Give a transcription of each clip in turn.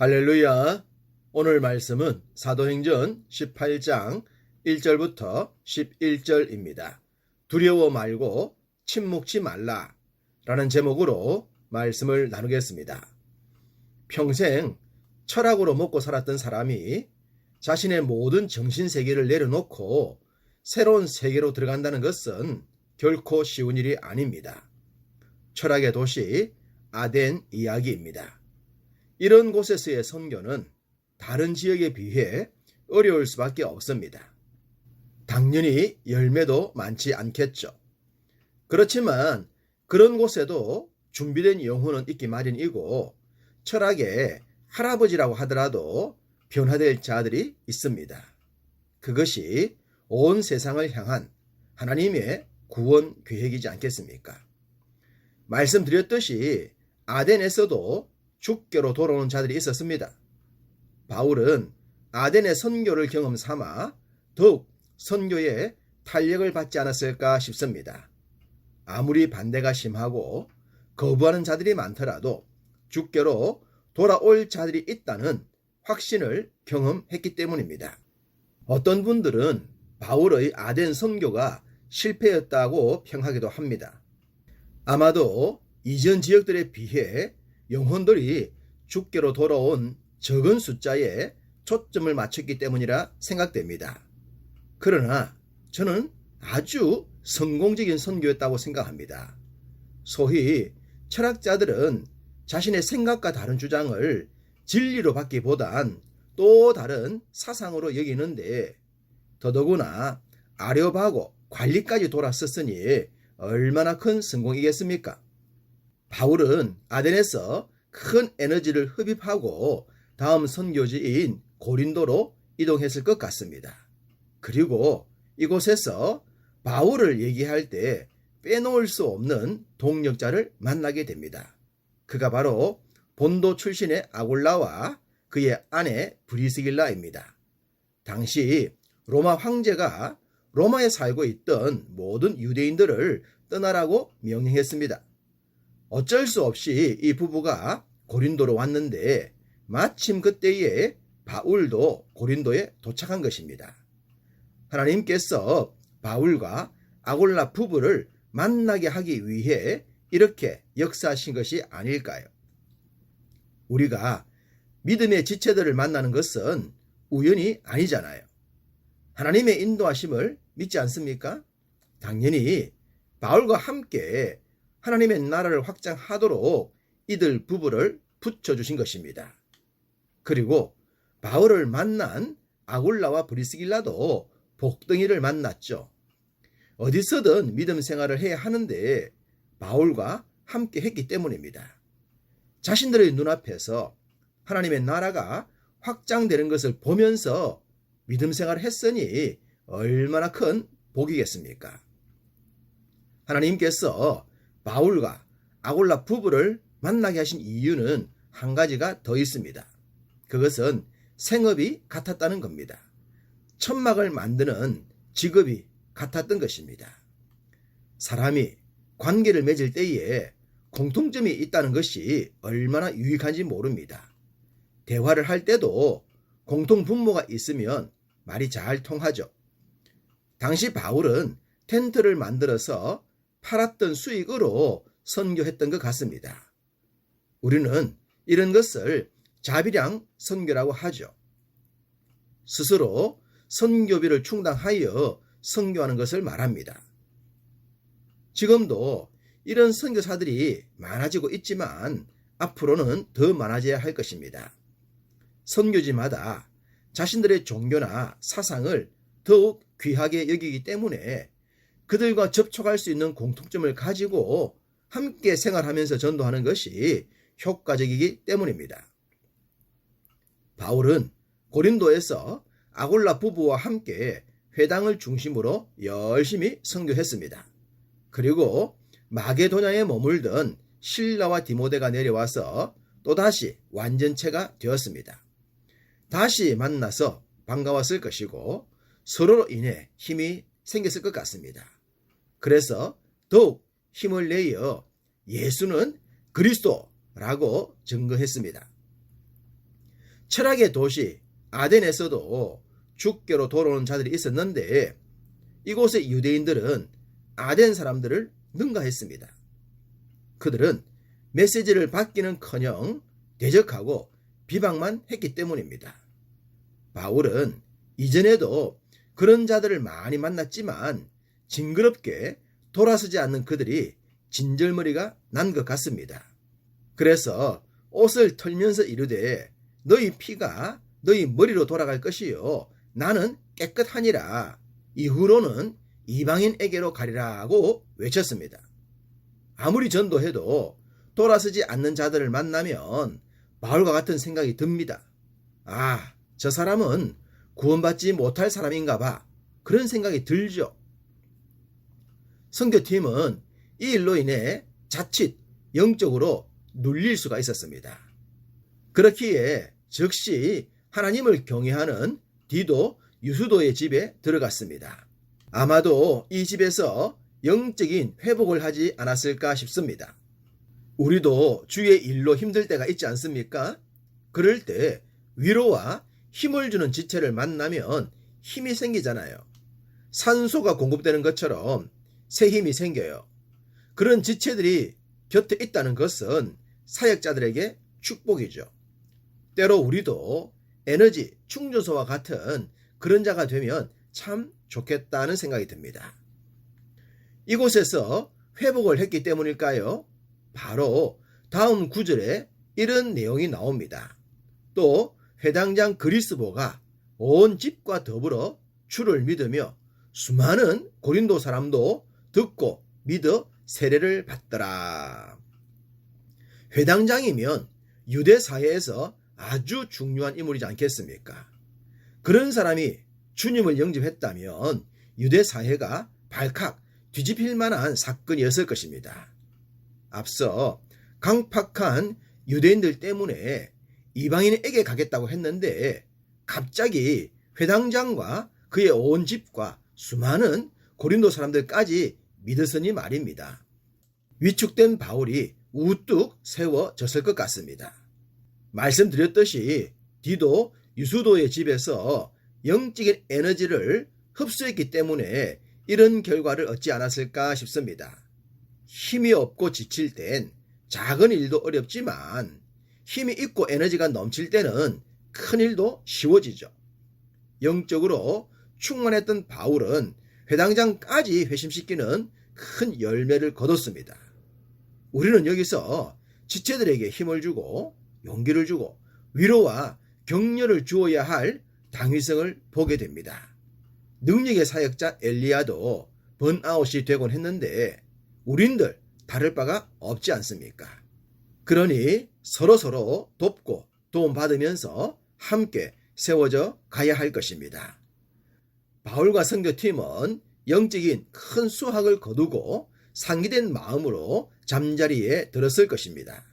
할렐루야. 오늘 말씀은 사도행전 18장 1절부터 11절입니다. 두려워 말고 침묵지 말라 라는 제목으로 말씀을 나누겠습니다. 평생 철학으로 먹고 살았던 사람이 자신의 모든 정신세계를 내려놓고 새로운 세계로 들어간다는 것은 결코 쉬운 일이 아닙니다. 철학의 도시 아덴 이야기입니다. 이런 곳에서의 선교는 다른 지역에 비해 어려울 수밖에 없습니다. 당연히 열매도 많지 않겠죠. 그렇지만 그런 곳에도 준비된 영혼은 있기 마련이고 철학의 할아버지라고 하더라도 변화될 자들이 있습니다. 그것이 온 세상을 향한 하나님의 구원 계획이지 않겠습니까? 말씀드렸듯이 아덴에서도 죽게로 돌아오는 자들이 있었습니다. 바울은 아덴의 선교를 경험 삼아 더욱 선교에 탄력을 받지 않았을까 싶습니다. 아무리 반대가 심하고 거부하는 자들이 많더라도 죽게로 돌아올 자들이 있다는 확신을 경험했기 때문입니다. 어떤 분들은 바울의 아덴 선교가 실패였다고 평하기도 합니다. 아마도 이전 지역들에 비해 영혼들이 죽게로 돌아온 적은 숫자에 초점을 맞췄기 때문이라 생각됩니다. 그러나 저는 아주 성공적인 선교였다고 생각합니다. 소위 철학자들은 자신의 생각과 다른 주장을 진리로 받기보단 또 다른 사상으로 여기는데 더더구나 아려하고 관리까지 돌았었으니 얼마나 큰 성공이겠습니까? 바울은 아덴에서 큰 에너지를 흡입하고 다음 선교지인 고린도로 이동했을 것 같습니다. 그리고 이곳에서 바울을 얘기할 때 빼놓을 수 없는 동력자를 만나게 됩니다. 그가 바로 본도 출신의 아골라와 그의 아내 브리스길라입니다. 당시 로마 황제가 로마에 살고 있던 모든 유대인들을 떠나라고 명령했습니다. 어쩔 수 없이 이 부부가 고린도로 왔는데 마침 그때에 바울도 고린도에 도착한 것입니다. 하나님께서 바울과 아골라 부부를 만나게 하기 위해 이렇게 역사하신 것이 아닐까요? 우리가 믿음의 지체들을 만나는 것은 우연이 아니잖아요. 하나님의 인도하심을 믿지 않습니까? 당연히 바울과 함께 하나님의 나라를 확장하도록 이들 부부를 붙여주신 것입니다. 그리고 바울을 만난 아굴라와 브리스길라도 복덩이를 만났죠. 어디서든 믿음 생활을 해야 하는데 바울과 함께 했기 때문입니다. 자신들의 눈앞에서 하나님의 나라가 확장되는 것을 보면서 믿음 생활을 했으니 얼마나 큰 복이겠습니까? 하나님께서 바울과 아골라 부부를 만나게 하신 이유는 한 가지가 더 있습니다. 그것은 생업이 같았다는 겁니다. 천막을 만드는 직업이 같았던 것입니다. 사람이 관계를 맺을 때에 공통점이 있다는 것이 얼마나 유익한지 모릅니다. 대화를 할 때도 공통 분모가 있으면 말이 잘 통하죠. 당시 바울은 텐트를 만들어서 팔았던 수익으로 선교했던 것 같습니다. 우리는 이런 것을 자비량 선교라고 하죠. 스스로 선교비를 충당하여 선교하는 것을 말합니다. 지금도 이런 선교사들이 많아지고 있지만 앞으로는 더 많아져야 할 것입니다. 선교지마다 자신들의 종교나 사상을 더욱 귀하게 여기기 때문에 그들과 접촉할 수 있는 공통점을 가지고 함께 생활하면서 전도하는 것이 효과적이기 때문입니다. 바울은 고린도에서 아골라 부부와 함께 회당을 중심으로 열심히 선교했습니다. 그리고 마게도냐에 머물던 실라와 디모데가 내려와서 또다시 완전체가 되었습니다. 다시 만나서 반가웠을 것이고 서로로 인해 힘이 생겼을 것 같습니다. 그래서 더욱 힘을 내어 예수는 그리스도라고 증거했습니다. 철학의 도시 아덴에서도 죽게로 돌아오는 자들이 있었는데 이곳의 유대인들은 아덴 사람들을 능가했습니다. 그들은 메시지를 받기는커녕 대적하고 비방만 했기 때문입니다. 바울은 이전에도 그런 자들을 많이 만났지만 징그럽게 돌아서지 않는 그들이 진절머리가 난 것 같습니다. 그래서 옷을 털면서 이르되 너희 피가 너희 머리로 돌아갈 것이요 나는 깨끗하니라. 이후로는 이방인에게로 가리라고 외쳤습니다. 아무리 전도해도 돌아서지 않는 자들을 만나면 바울과 같은 생각이 듭니다. 아, 저 사람은 구원받지 못할 사람인가 봐. 그런 생각이 들죠. 선교팀은 이 일로 인해 자칫 영적으로 눌릴 수가 있었습니다. 그렇기에 즉시 하나님을 경외하는 디도 유수도의 집에 들어갔습니다. 아마도 이 집에서 영적인 회복을 하지 않았을까 싶습니다. 우리도 주의 일로 힘들 때가 있지 않습니까? 그럴 때 위로와 힘을 주는 지체를 만나면 힘이 생기잖아요. 산소가 공급되는 것처럼 새 힘이 생겨요. 그런 지체들이 곁에 있다는 것은 사역자들에게 축복이죠. 때로 우리도 에너지 충전소와 같은 그런 자가 되면 참 좋겠다는 생각이 듭니다. 이곳에서 회복을 했기 때문일까요? 바로 다음 구절에 이런 내용이 나옵니다. 또 회당장 그리스보가 온 집과 더불어 주를 믿으며 수많은 고린도 사람도 듣고 믿어 세례를 받더라. 회당장이면 유대 사회에서 아주 중요한 인물이지 않겠습니까? 그런 사람이 주님을 영접했다면 유대 사회가 발칵 뒤집힐 만한 사건이었을 것입니다. 앞서 강팍한 유대인들 때문에 이방인에게 가겠다고 했는데 갑자기 회당장과 그의 온 집과 수많은 고린도 사람들까지 믿었으니 말입니다. 위축된 바울이 우뚝 세워졌을 것 같습니다. 말씀드렸듯이 디도 유수도의 집에서 영적인 에너지를 흡수했기 때문에 이런 결과를 얻지 않았을까 싶습니다. 힘이 없고 지칠 땐 작은 일도 어렵지만 힘이 있고 에너지가 넘칠 때는 큰 일도 쉬워지죠. 영적으로 충만했던 바울은 회당장까지 회심시키는 큰 열매를 거뒀습니다. 우리는 여기서 지체들에게 힘을 주고 용기를 주고 위로와 격려를 주어야 할 당위성을 보게 됩니다. 능력의 사역자 엘리야도 번아웃이 되곤 했는데 우린들 다를 바가 없지 않습니까? 그러니 서로서로 돕고 도움받으면서 함께 세워져 가야 할 것입니다. 바울과 선교팀은 영적인 큰 수확을 거두고 상기된 마음으로 잠자리에 들었을 것입니다.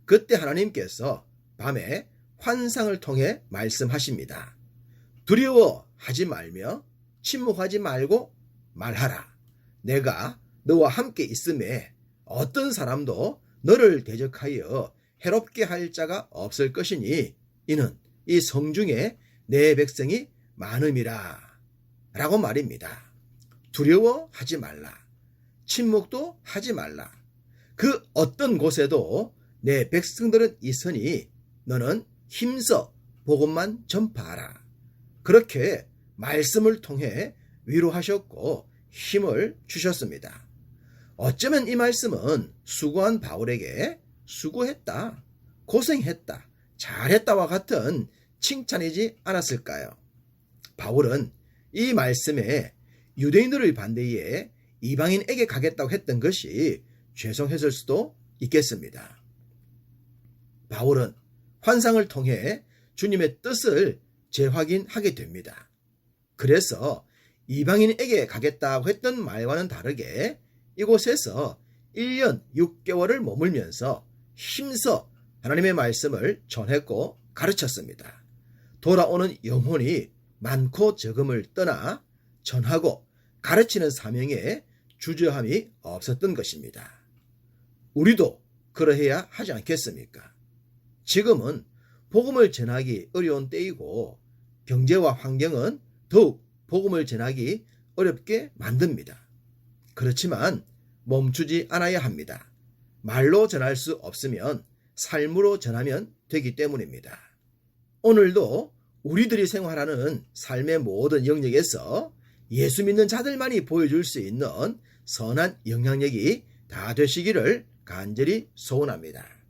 그때 하나님께서 밤에 환상을 통해 말씀하십니다. 두려워하지 말며 침묵하지 말고 말하라. 내가 너와 함께 있음에 어떤 사람도 너를 대적하여 해롭게 할 자가 없을 것이니 이는 이 성중에 내 백성이 많음이라 라고 말입니다. 두려워하지 말라. 침묵도 하지 말라. 그 어떤 곳에도 내 백성들은 있으니 너는 힘써 복음만 전파하라. 그렇게 말씀을 통해 위로하셨고 힘을 주셨습니다. 어쩌면 이 말씀은 수고한 바울에게 수고했다, 고생했다, 잘했다와 같은 칭찬이지 않았을까요? 바울은 이 말씀에 유대인들의 반대에 이방인에게 가겠다고 했던 것이 죄송했을 수도 있겠습니다. 바울은 환상을 통해 주님의 뜻을 재확인하게 됩니다. 그래서 이방인에게 가겠다고 했던 말과는 다르게 이곳에서 1년 6개월을 머물면서 힘써 하나님의 말씀을 전했고 가르쳤습니다. 돌아오는 영혼이 많고 적음을 떠나 전하고 가르치는 사명에 주저함이 없었던 것입니다. 우리도 그러해야 하지 않겠습니까? 지금은 복음을 전하기 어려운 때이고 경제와 환경은 더욱 복음을 전하기 어렵게 만듭니다. 그렇지만 멈추지 않아야 합니다. 말로 전할 수 없으면 삶으로 전하면 되기 때문입니다. 오늘도 우리들이 생활하는 삶의 모든 영역에서 예수 믿는 자들만이 보여줄 수 있는 선한 영향력이 다 되시기를 간절히 소원합니다.